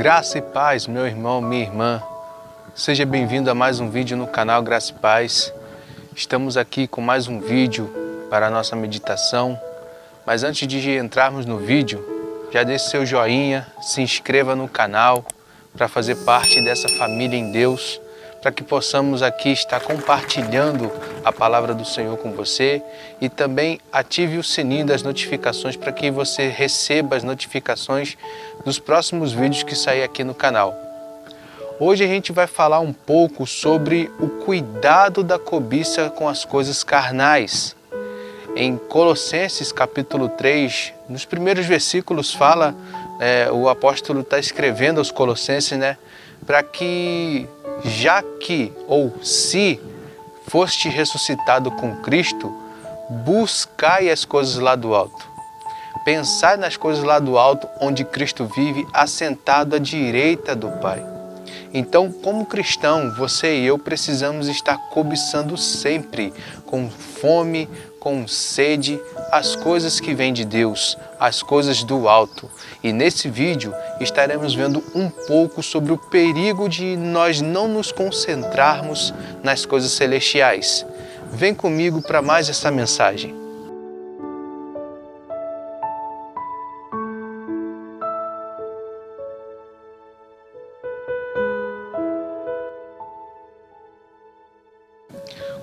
Graça e paz, meu irmão, minha irmã. Seja bem-vindo a mais um vídeo no canal Graça e Paz. Estamos aqui com mais um vídeo para a nossa meditação. Mas antes de entrarmos no vídeo, já deixe seu joinha, se inscreva no canal para fazer parte dessa família em Deus, para que possamos aqui estar compartilhando a palavra do Senhor com você e também ative o sininho das notificações para que você receba as notificações dos próximos vídeos que sair aqui no canal. Hoje a gente vai falar um pouco sobre o cuidado da cobiça com as coisas carnais. Em Colossenses capítulo 3, nos primeiros versículos fala, o apóstolo está escrevendo aos Colossenses, para que já que ou se foste ressuscitado com Cristo, buscai as coisas lá do alto. Pensai nas coisas lá do alto, onde Cristo vive, assentado à direita do Pai. Então, como cristão, você e eu precisamos estar cobiçando sempre, com fome, com sede, as coisas que vêm de Deus, as coisas do alto. E nesse vídeo estaremos vendo um pouco sobre o perigo de nós não nos concentrarmos nas coisas celestiais. Vem comigo para mais essa mensagem.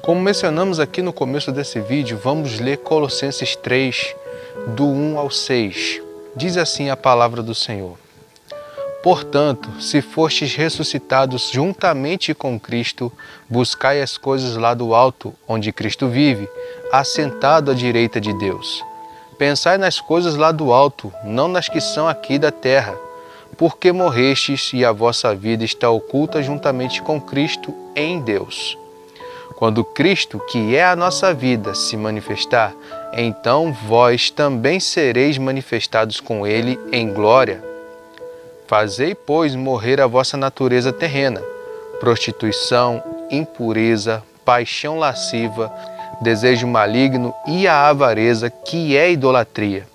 Como mencionamos aqui no começo desse vídeo, vamos ler Colossenses 3, do 1 ao 6. Diz assim a palavra do Senhor: Portanto, se fostes ressuscitados juntamente com Cristo, buscai as coisas lá do alto, onde Cristo vive, assentado à direita de Deus. Pensai nas coisas lá do alto, não nas que são aqui da terra, porque morrestes e a vossa vida está oculta juntamente com Cristo em Deus. Quando Cristo, que é a nossa vida, se manifestar, então vós também sereis manifestados com Ele em glória. Fazei, pois, morrer a vossa natureza terrena, prostituição, impureza, paixão lasciva, desejo maligno e a avareza, que é idolatria.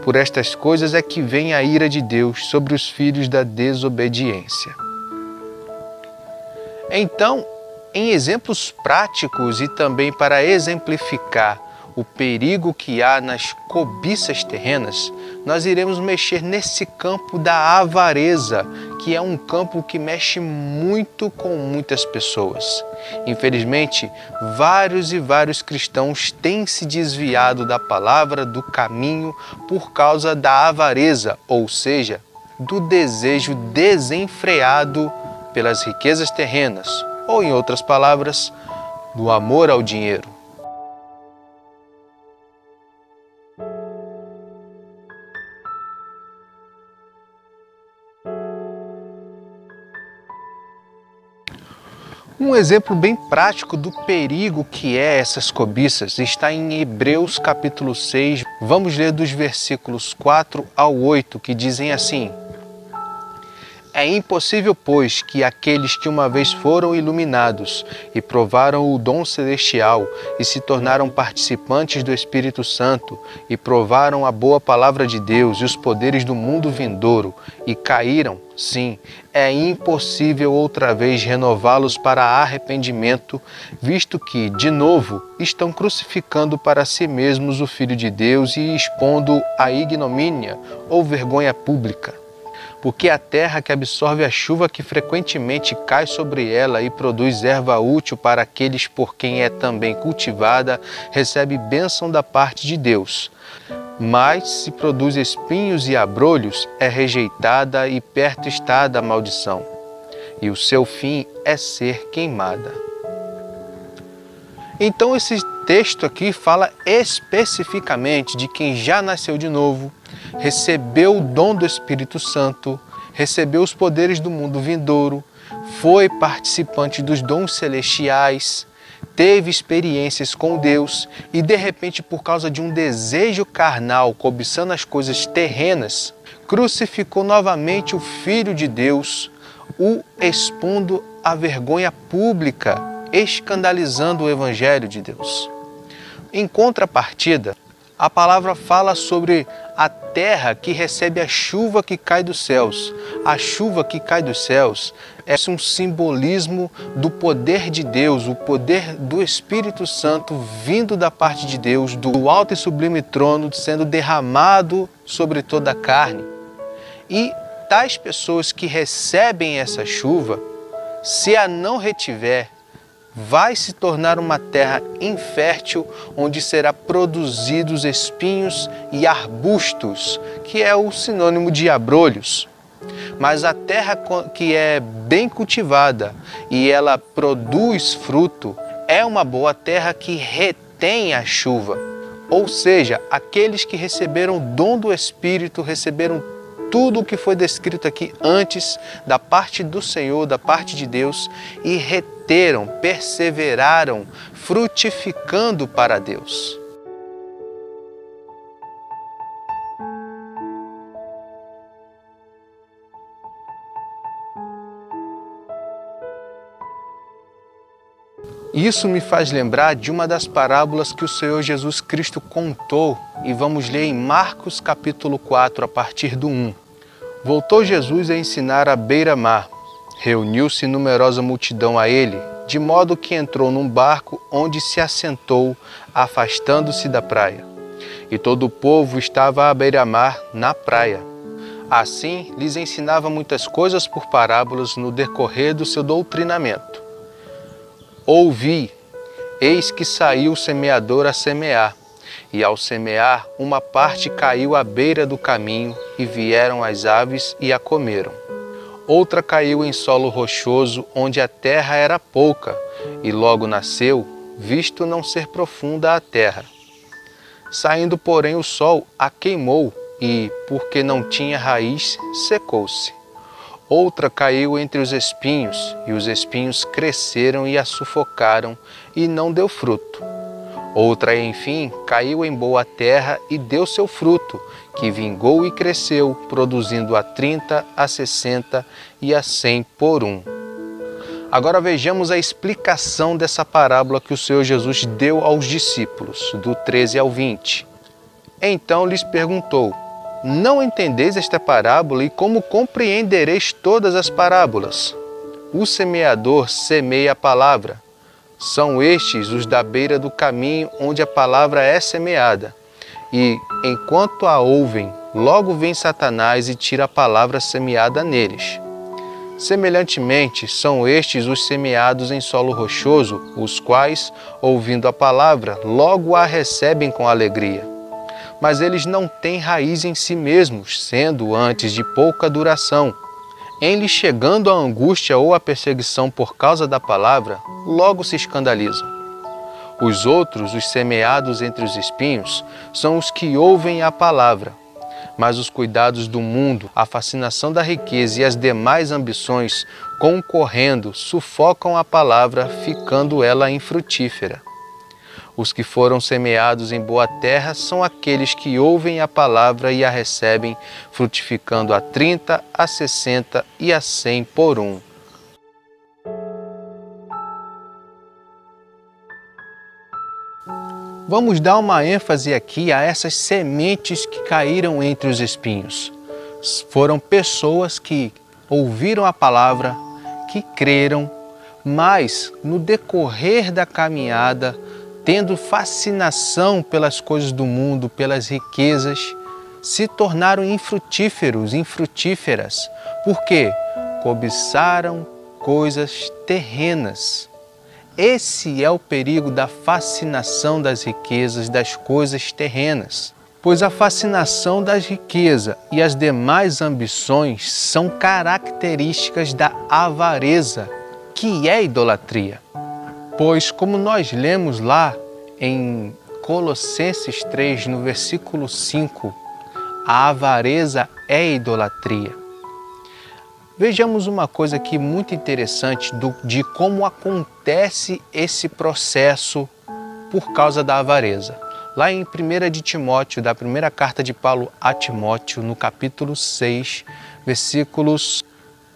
Por estas coisas é que vem a ira de Deus sobre os filhos da desobediência. Então, em exemplos práticos e também para exemplificar o perigo que há nas cobiças terrenas, nós iremos mexer nesse campo da avareza, que é um campo que mexe muito com muitas pessoas. Infelizmente, vários cristãos têm se desviado da palavra, do caminho, por causa da avareza, ou seja, do desejo desenfreado pelas riquezas terrenas, ou, em outras palavras, do amor ao dinheiro. Um exemplo bem prático do perigo que é essas cobiças está em Hebreus capítulo 6. Vamos ler dos versículos 4 ao 8, que dizem assim: É impossível, pois, que aqueles que uma vez foram iluminados e provaram o dom celestial e se tornaram participantes do Espírito Santo e provaram a boa palavra de Deus e os poderes do mundo vindouro e caíram, sim, é impossível outra vez renová-los para arrependimento, visto que, de novo, estão crucificando para si mesmos o Filho de Deus e expondo a ignomínia ou vergonha pública. Porque a terra que absorve a chuva que frequentemente cai sobre ela e produz erva útil para aqueles por quem é também cultivada, recebe bênção da parte de Deus. Mas se produz espinhos e abrolhos, é rejeitada e perto está da maldição. E o seu fim é ser queimada. Então esse texto aqui fala especificamente de quem já nasceu de novo, recebeu o dom do Espírito Santo, recebeu os poderes do mundo vindouro, foi participante dos dons celestiais, teve experiências com Deus e, de repente, por causa de um desejo carnal, cobiçando as coisas terrenas, crucificou novamente o Filho de Deus, o expondo à vergonha pública, escandalizando o Evangelho de Deus. Em contrapartida, A palavra fala sobre a terra que recebe a chuva que cai dos céus. A chuva que cai dos céus é um simbolismo do poder de Deus, o poder do Espírito Santo vindo da parte de Deus, do alto e sublime trono, sendo derramado sobre toda a carne. E tais pessoas que recebem essa chuva, se a não retiver, vai se tornar uma terra infértil, onde será produzidos espinhos e arbustos, que é o sinônimo de abrolhos. Mas a terra que é bem cultivada e ela produz fruto, é uma boa terra que retém a chuva. Ou seja, aqueles que receberam o dom do Espírito, receberam tudo o que foi descrito aqui antes da parte do Senhor, da parte de Deus, e reteram, perseveraram, frutificando para Deus. Isso me faz lembrar de uma das parábolas que o Senhor Jesus Cristo contou, e vamos ler em Marcos capítulo 4, a partir do 1. Voltou Jesus a ensinar à beira-mar. Reuniu-se numerosa multidão a ele, de modo que entrou num barco onde se assentou, afastando-se da praia. E todo o povo estava à beira-mar, na praia. Assim, lhes ensinava muitas coisas por parábolas no decorrer do seu doutrinamento. Ouvi, eis que saiu o semeador a semear. E ao semear, uma parte caiu à beira do caminho, e vieram as aves e a comeram. Outra caiu em solo rochoso, onde a terra era pouca, e logo nasceu, visto não ser profunda a terra. Saindo, porém, o sol a queimou, e, porque não tinha raiz, secou-se. Outra caiu entre os espinhos, e os espinhos cresceram e a sufocaram, e não deu fruto. Outra, enfim, caiu em boa terra e deu seu fruto, que vingou e cresceu, produzindo a 30, a 60 e a 100 por um. Agora vejamos a explicação dessa parábola que o Senhor Jesus deu aos discípulos, do 13 ao 20. Então lhes perguntou: não entendeis esta parábola, e como compreendereis todas as parábolas? O semeador semeia a palavra. São estes os da beira do caminho, onde a palavra é semeada. E, enquanto a ouvem, logo vem Satanás e tira a palavra semeada neles. Semelhantemente, são estes os semeados em solo rochoso, os quais, ouvindo a palavra, logo a recebem com alegria. Mas eles não têm raiz em si mesmos, sendo antes de pouca duração. Em lhes chegando a angústia ou a perseguição por causa da palavra, logo se escandalizam. Os outros, os semeados entre os espinhos, são os que ouvem a palavra. Mas os cuidados do mundo, a fascinação da riqueza e as demais ambições, concorrendo, sufocam a palavra, ficando ela infrutífera. Os que foram semeados em boa terra são aqueles que ouvem a palavra e a recebem, frutificando a 30, a 60 e a 100 por um. Vamos dar uma ênfase aqui a essas sementes que caíram entre os espinhos. Foram pessoas que ouviram a palavra, que creram, mas no decorrer da caminhada, tendo fascinação pelas coisas do mundo, pelas riquezas, se tornaram infrutíferos, infrutíferas. Por quê? Cobiçaram coisas terrenas. Esse é o perigo da fascinação das riquezas, das coisas terrenas. Pois a fascinação das riquezas e as demais ambições são características da avareza, que é idolatria. Pois, como nós lemos lá em Colossenses 3, no versículo 5, a avareza é idolatria. Vejamos uma coisa aqui muito interessante de como acontece esse processo por causa da avareza. Lá em 1 de Timóteo, da primeira carta de Paulo a Timóteo, no capítulo 6, versículos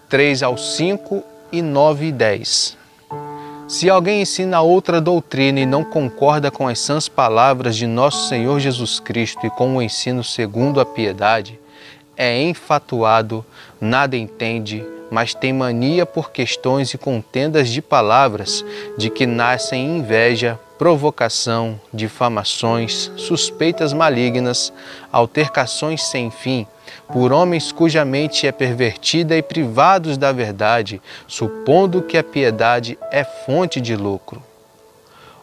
3 ao 5 e 9 e 10. Se alguém ensina outra doutrina e não concorda com as sãs palavras de nosso Senhor Jesus Cristo e com o ensino segundo a piedade, é enfatuado, nada entende, mas tem mania por questões e contendas de palavras, de que nascem inveja, provocação, difamações, suspeitas malignas, altercações sem fim, por homens cuja mente é pervertida e privados da verdade, supondo que a piedade é fonte de lucro.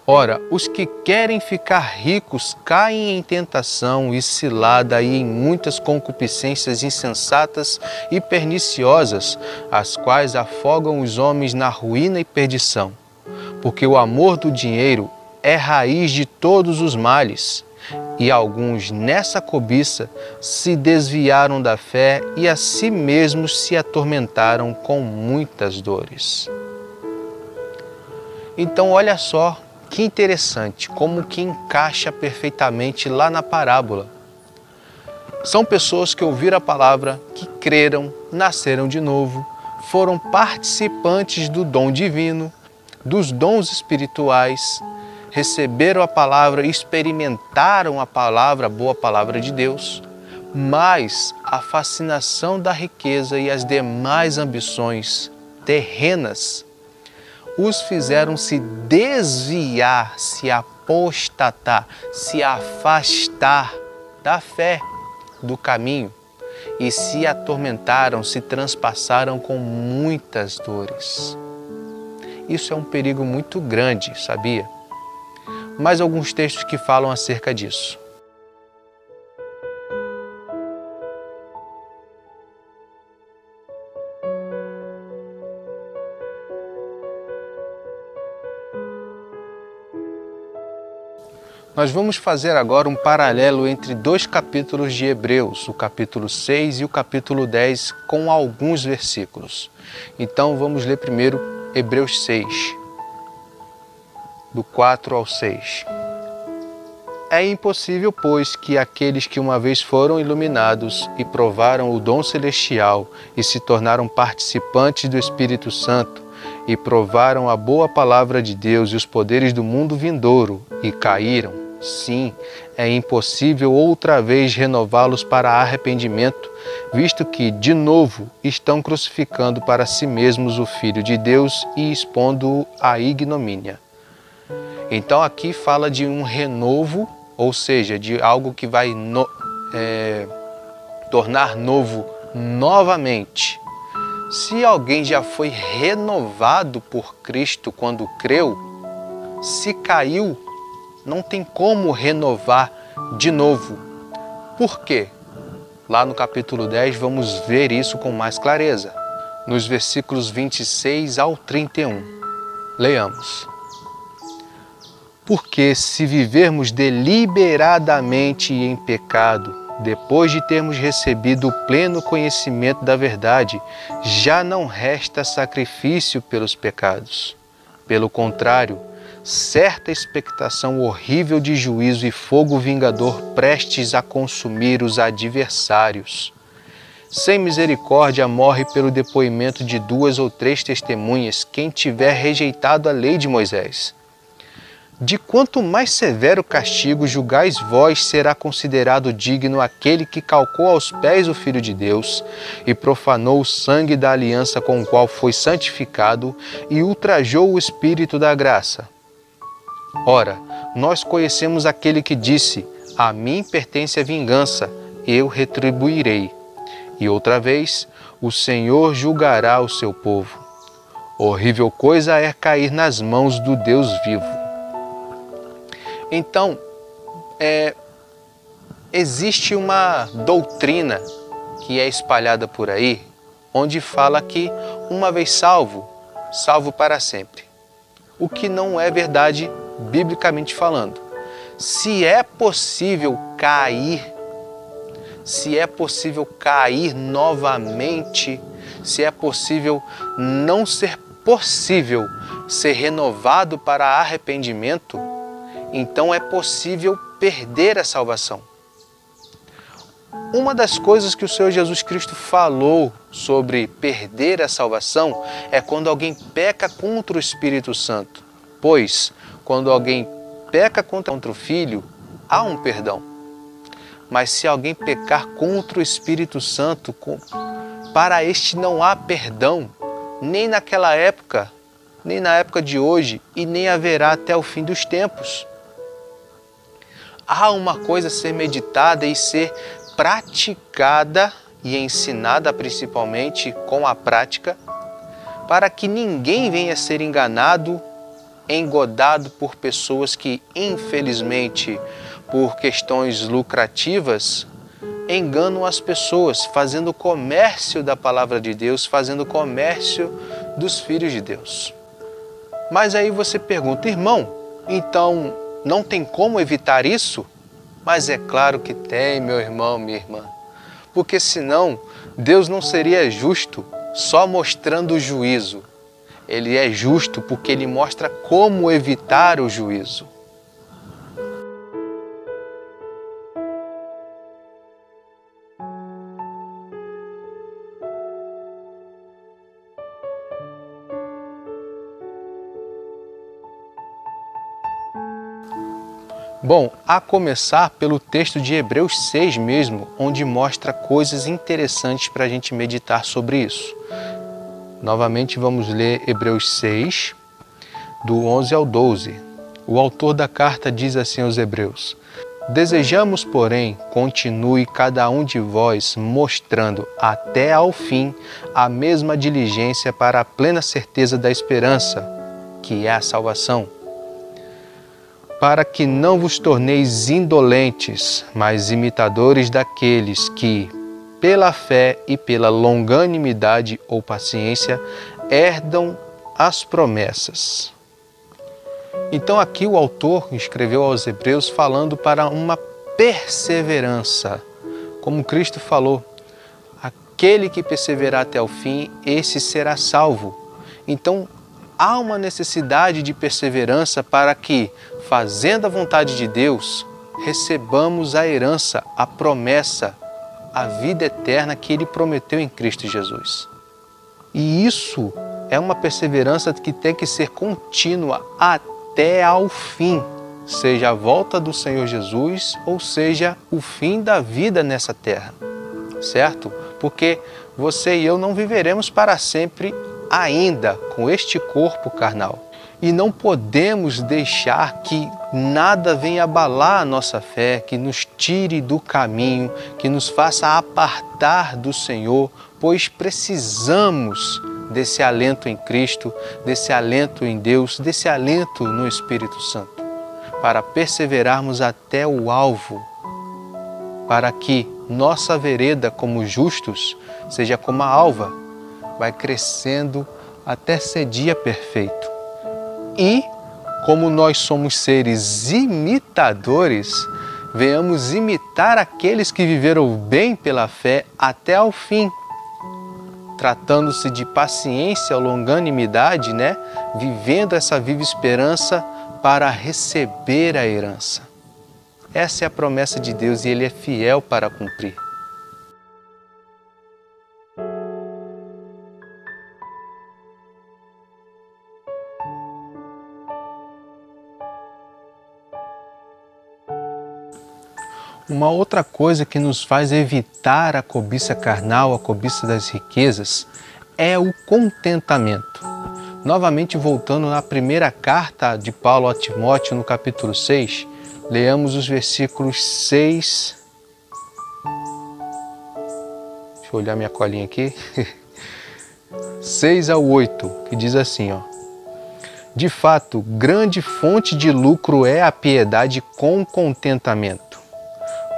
Ora, os que querem ficar ricos caem em tentação e cilada e em muitas concupiscências insensatas e perniciosas, as quais afogam os homens na ruína e perdição. Porque o amor do dinheiro é raiz de todos os males, e alguns nessa cobiça se desviaram da fé e a si mesmos se atormentaram com muitas dores. Então olha só, que interessante, como que encaixa perfeitamente lá na parábola. São pessoas que ouviram a palavra, que creram, nasceram de novo, foram participantes do dom divino, dos dons espirituais, receberam a palavra, experimentaram a palavra, a boa palavra de Deus, mas a fascinação da riqueza e as demais ambições terrenas os fizeram se desviar, se apostatar, se afastar da fé, do caminho, e se atormentaram, se transpassaram com muitas dores. Isso é um perigo muito grande, sabia? Mais alguns textos que falam acerca disso. Nós vamos fazer agora um paralelo entre dois capítulos de Hebreus, o capítulo 6 e o capítulo 10, com alguns versículos. Então vamos ler primeiro Hebreus 6, do 4 ao 6. É impossível, pois, que aqueles que uma vez foram iluminados e provaram o dom celestial e se tornaram participantes do Espírito Santo e provaram a boa palavra de Deus e os poderes do mundo vindouro e caíram, sim, é impossível outra vez renová-los para arrependimento, visto que, de novo, estão crucificando para si mesmos o Filho de Deus e expondo-o à ignomínia. Então aqui fala de um renovo, ou seja, de algo que vai tornar novo novamente. Se alguém já foi renovado por Cristo quando creu, se caiu, não tem como renovar de novo. Por quê? Lá no capítulo 10 vamos ver isso com mais clareza, nos versículos 26 ao 31. Leiamos. Porque se vivermos deliberadamente em pecado, depois de termos recebido o pleno conhecimento da verdade, já não resta sacrifício pelos pecados. Pelo contrário, certa expectação horrível de juízo e fogo vingador prestes a consumir os adversários. Sem misericórdia morre pelo depoimento de 2 ou 3 testemunhas quem tiver rejeitado a lei de Moisés. De quanto mais severo castigo julgais vós, será considerado digno aquele que calcou aos pés o Filho de Deus e profanou o sangue da aliança com o qual foi santificado e ultrajou o Espírito da graça. Ora, nós conhecemos aquele que disse, a mim pertence a vingança, eu retribuirei. E outra vez, o Senhor julgará o seu povo. Horrível coisa é cair nas mãos do Deus vivo. Então, existe uma doutrina que é espalhada por aí, onde fala que uma vez salvo, salvo para sempre. O que não é verdade, biblicamente falando. Se é possível cair novamente, se é possível não ser possível ser renovado para arrependimento, então é possível perder a salvação. uma das coisas que o Senhor Jesus Cristo falou sobre perder a salvação é quando alguém peca contra o Espírito Santo. Pois, quando alguém peca contra o Filho, há um perdão. Mas se alguém pecar contra o Espírito Santo, para este não há perdão, nem naquela época, nem na época de hoje, e nem haverá até o fim dos tempos. Há uma coisa a ser meditada e ser praticada e ensinada principalmente com a prática, para que ninguém venha a ser enganado, engodado por pessoas que, infelizmente, por questões lucrativas, enganam as pessoas, fazendo comércio da palavra de Deus, fazendo comércio dos filhos de Deus. Mas aí você pergunta, irmão, então não tem como evitar isso? Mas é claro que tem, meu irmão, minha irmã. Porque senão Deus não seria justo só mostrando o juízo. Ele é justo porque Ele mostra como evitar o juízo. Bom, a começar pelo texto de Hebreus 6 mesmo, onde mostra coisas interessantes para a gente meditar sobre isso. Novamente vamos ler Hebreus 6, do 11 ao 12. O autor da carta diz assim aos Hebreus: Desejamos, porém, continue cada um de vós mostrando até ao fim a mesma diligência para a plena certeza da esperança, que é a salvação. Para que não vos torneis indolentes, mas imitadores daqueles que, pela fé e pela longanimidade ou paciência, herdam as promessas. Então aqui o autor escreveu aos Hebreus falando para uma perseverança. Como Cristo falou, aquele que perseverar até o fim, esse será salvo. Então há uma necessidade de perseverança para que, fazendo a vontade de Deus, recebamos a herança, a promessa, a vida eterna que Ele prometeu em Cristo Jesus. E isso é uma perseverança que tem que ser contínua até ao fim, seja a volta do Senhor Jesus ou seja o fim da vida nessa terra, certo? Porque você e eu não viveremos para sempre ainda com este corpo carnal. E não podemos deixar que nada venha abalar a nossa fé, que nos tire do caminho, que nos faça apartar do Senhor, pois precisamos desse alento em Cristo, desse alento em Deus, desse alento no Espírito Santo, para perseverarmos até o alvo, para que nossa vereda como justos seja como a alva, vai crescendo até ser dia perfeito. E, como nós somos seres imitadores, venhamos imitar aqueles que viveram bem pela fé até ao fim, tratando-se de paciência, longanimidade, vivendo essa viva esperança para receber a herança. Essa é a promessa de Deus e Ele é fiel para cumprir. Uma outra coisa que nos faz evitar a cobiça carnal, a cobiça das riquezas, é o contentamento. Novamente voltando na primeira carta de Paulo a Timóteo, no capítulo 6, leamos os versículos 6... Deixa eu olhar minha colinha aqui. 6 ao 8, que diz assim, De fato, grande fonte de lucro é a piedade com contentamento.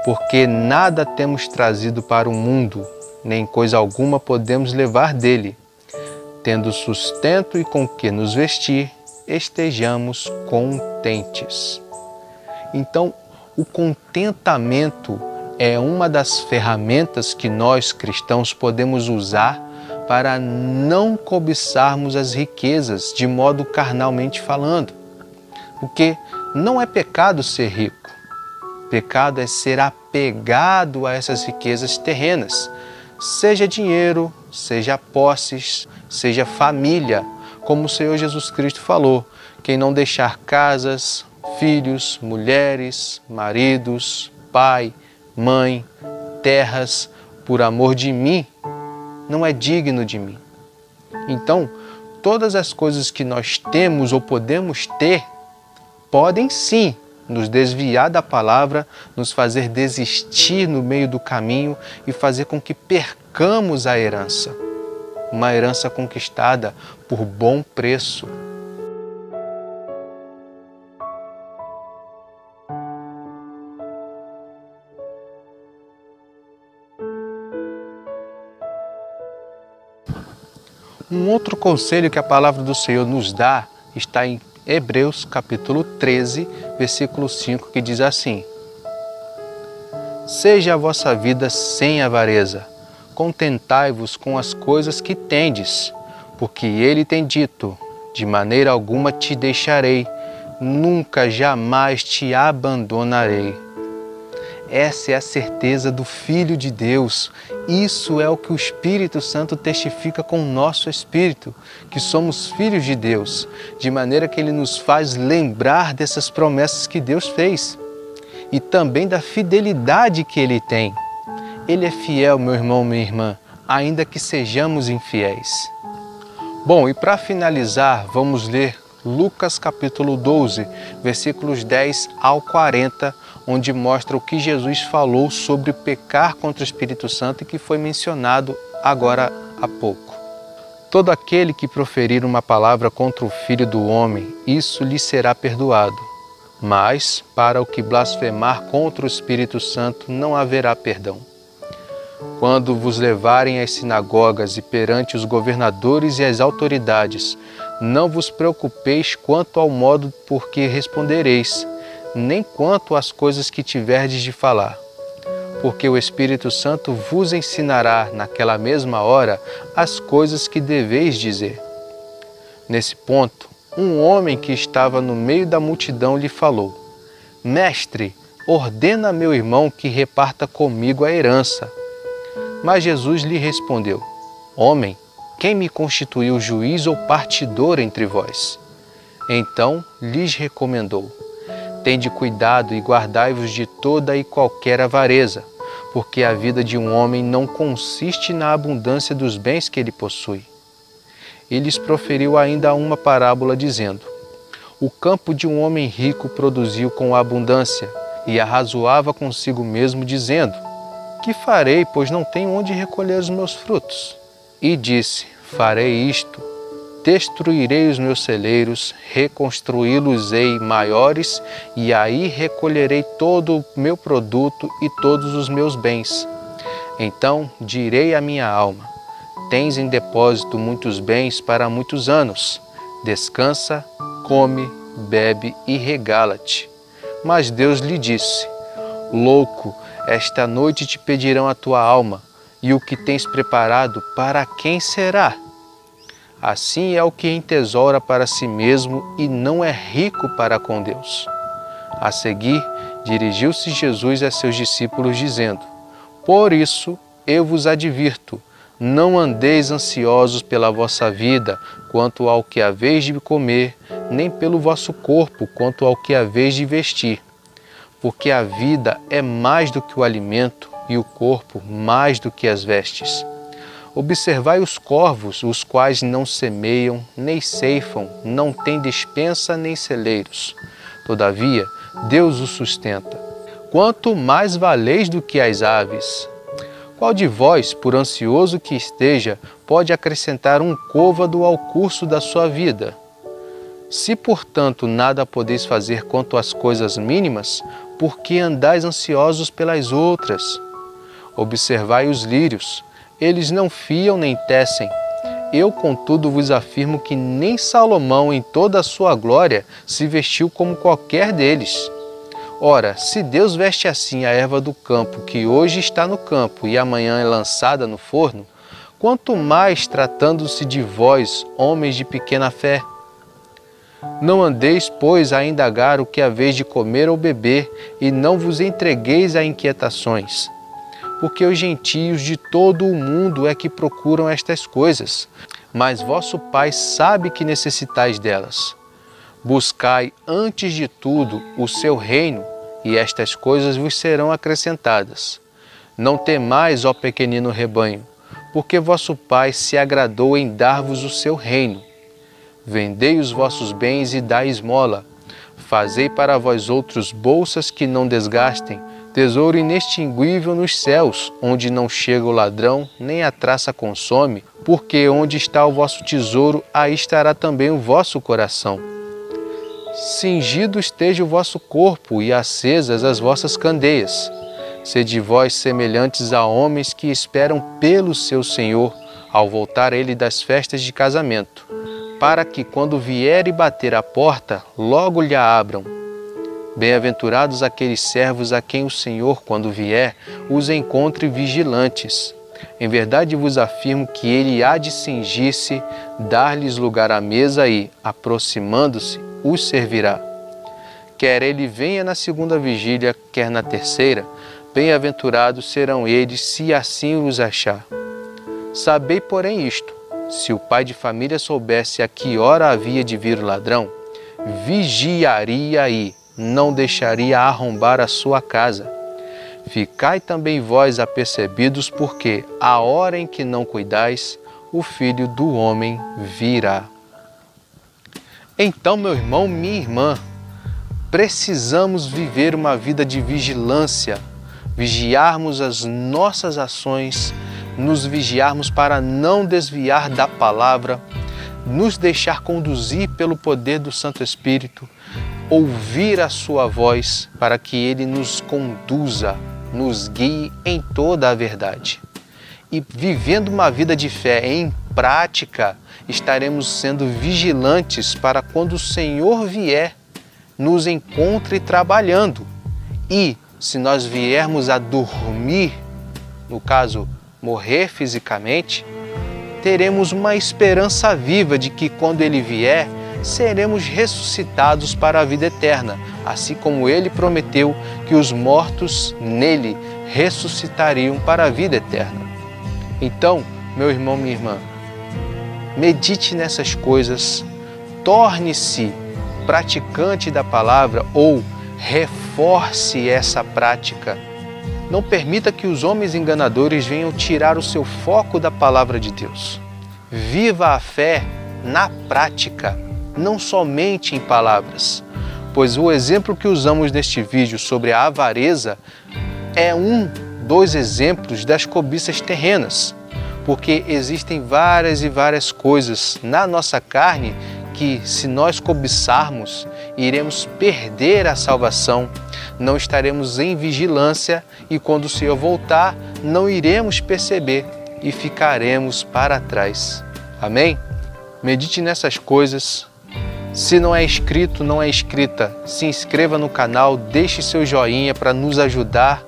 Porque nada temos trazido para o mundo, nem coisa alguma podemos levar dele. Tendo sustento e com que nos vestir, estejamos contentes. Então, o contentamento é uma das ferramentas que nós cristãos podemos usar para não cobiçarmos as riquezas de modo carnalmente falando. Porque não é pecado ser rico. Pecado é ser apegado a essas riquezas terrenas, seja dinheiro, seja posses, seja família, como o Senhor Jesus Cristo falou: quem não deixar casas, filhos, mulheres, maridos, pai, mãe, terras, por amor de mim, não é digno de mim. Então, todas as coisas que nós temos ou podemos ter, podem sim nos desviar da palavra, nos fazer desistir no meio do caminho e fazer com que percamos a herança. Uma herança conquistada por bom preço. Um outro conselho que a palavra do Senhor nos dá está em Hebreus capítulo 13, versículo 5, que diz assim: seja a vossa vida sem avareza, contentai-vos com as coisas que tendes, porque ele tem dito: de maneira alguma te deixarei, nunca jamais te abandonarei. Essa é a certeza do Filho de Deus. Isso é o que o Espírito Santo testifica com o nosso espírito, que somos filhos de Deus, de maneira que ele nos faz lembrar dessas promessas que Deus fez e também da fidelidade que ele tem. Ele é fiel, meu irmão, minha irmã, ainda que sejamos infiéis. Bom, e para finalizar, vamos ler Lucas capítulo 12, versículos 10 ao 40, onde mostra o que Jesus falou sobre pecar contra o Espírito Santo e que foi mencionado agora há pouco. Todo aquele que proferir uma palavra contra o Filho do Homem, isso lhe será perdoado. Mas, para o que blasfemar contra o Espírito Santo, não haverá perdão. Quando vos levarem às sinagogas e perante os governadores e as autoridades, não vos preocupeis quanto ao modo por que respondereis, nem quanto às coisas que tiverdes de falar, porque o Espírito Santo vos ensinará naquela mesma hora as coisas que deveis dizer. Nesse ponto, um homem que estava no meio da multidão lhe falou: Mestre, ordena a meu irmão que reparta comigo a herança. Mas Jesus lhe respondeu: Homem, quem me constituiu juiz ou partidor entre vós? Então lhes recomendou: Tende cuidado e guardai-vos de toda e qualquer avareza, porque a vida de um homem não consiste na abundância dos bens que ele possui. E lhes proferiu ainda uma parábola, dizendo: O campo de um homem rico produziu com abundância, e arrazoava consigo mesmo, dizendo: Que farei, pois não tenho onde recolher os meus frutos? E disse: Farei isto: destruirei os meus celeiros, reconstruí-los-ei maiores, e aí recolherei todo o meu produto e todos os meus bens. Então direi à minha alma: Tens em depósito muitos bens para muitos anos. Descansa, come, bebe e regala-te. Mas Deus lhe disse: Louco, esta noite te pedirão a tua alma, e o que tens preparado, para quem será? Assim é o que entesoura para si mesmo e não é rico para com Deus. A seguir, dirigiu-se Jesus a seus discípulos, dizendo: Por isso eu vos advirto, não andeis ansiosos pela vossa vida, quanto ao que haveis de comer, nem pelo vosso corpo, quanto ao que haveis de vestir. Porque a vida é mais do que o alimento, e o corpo mais do que as vestes. Observai os corvos, os quais não semeiam, nem ceifam, não têm despensa nem celeiros. Todavia, Deus os sustenta. Quanto mais valeis do que as aves? Qual de vós, por ansioso que esteja, pode acrescentar um côvado ao curso da sua vida? Se, portanto, nada podeis fazer quanto às coisas mínimas, por que andais ansiosos pelas outras? Observai os lírios, eles não fiam nem tecem. Eu, contudo, vos afirmo que nem Salomão, em toda a sua glória, se vestiu como qualquer deles. Ora, se Deus veste assim a erva do campo, que hoje está no campo e amanhã é lançada no forno, quanto mais tratando-se de vós, homens de pequena fé. Não andeis, pois, a indagar o que haveis de comer ou beber, e não vos entregueis a inquietações. Porque os gentios de todo o mundo é que procuram estas coisas, mas vosso Pai sabe que necessitais delas. Buscai antes de tudo o seu reino, e estas coisas vos serão acrescentadas. Não temais, ó pequenino rebanho, porque vosso Pai se agradou em dar-vos o seu reino. Vendei os vossos bens e dai esmola. Fazei para vós outros bolsas que não desgastem, tesouro inextinguível nos céus, onde não chega o ladrão, nem a traça consome, porque onde está o vosso tesouro, aí estará também o vosso coração. Cingido esteja o vosso corpo e acesas as vossas candeias. Sede vós semelhantes a homens que esperam pelo seu Senhor, ao voltar ele das festas de casamento, para que, quando vier e bater à porta, logo lhe abram. Bem-aventurados aqueles servos a quem o Senhor, quando vier, os encontre vigilantes. Em verdade vos afirmo que ele há de cingir-se, dar-lhes lugar à mesa e, aproximando-se, os servirá. Quer ele venha na segunda vigília, quer na terceira, bem-aventurados serão eles, se assim os achar. Sabei, porém, isto: se o pai de família soubesse a que hora havia de vir o ladrão, vigiaria e não deixaria arrombar a sua casa. Ficai também vós apercebidos, porque a hora em que não cuidais, o Filho do Homem virá. Então, meu irmão, minha irmã, precisamos viver uma vida de vigilância, vigiarmos as nossas ações, nos vigiarmos para não desviar da palavra, nos deixar conduzir pelo poder do Santo Espírito, ouvir a sua voz para que ele nos conduza, nos guie em toda a verdade. E vivendo uma vida de fé em prática, estaremos sendo vigilantes para quando o Senhor vier, nos encontre trabalhando. E se nós viermos a dormir, no caso, morrer fisicamente, teremos uma esperança viva de que quando ele vier, seremos ressuscitados para a vida eterna, assim como ele prometeu que os mortos nele ressuscitariam para a vida eterna. Então, meu irmão, minha irmã, medite nessas coisas, torne-se praticante da palavra ou reforce essa prática. Não permita que os homens enganadores venham tirar o seu foco da palavra de Deus. Viva a fé na prática, não somente em palavras, pois o exemplo que usamos neste vídeo sobre a avareza é dos exemplos das cobiças terrenas, porque existem várias e várias coisas na nossa carne que, se nós cobiçarmos, iremos perder a salvação, não estaremos em vigilância e quando o Senhor voltar, não iremos perceber e ficaremos para trás. Amém? Medite nessas coisas. Se não é inscrito, não é inscrita, se inscreva no canal, deixe seu joinha para nos ajudar.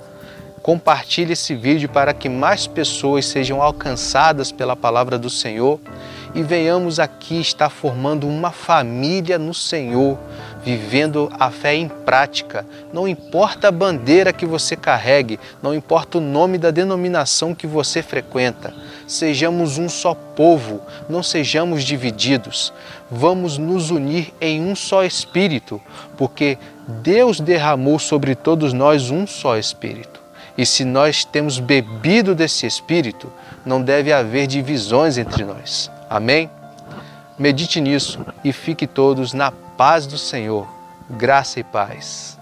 Compartilhe esse vídeo para que mais pessoas sejam alcançadas pela palavra do Senhor e venhamos aqui estar formando uma família no Senhor, vivendo a fé em prática. Não importa a bandeira que você carregue, não importa o nome da denominação que você frequenta, sejamos um só povo, não sejamos divididos. Vamos nos unir em um só Espírito, porque Deus derramou sobre todos nós um só Espírito. E se nós temos bebido desse Espírito, não deve haver divisões entre nós. Amém? Medite nisso e fique todos na paz do Senhor. Graça e paz.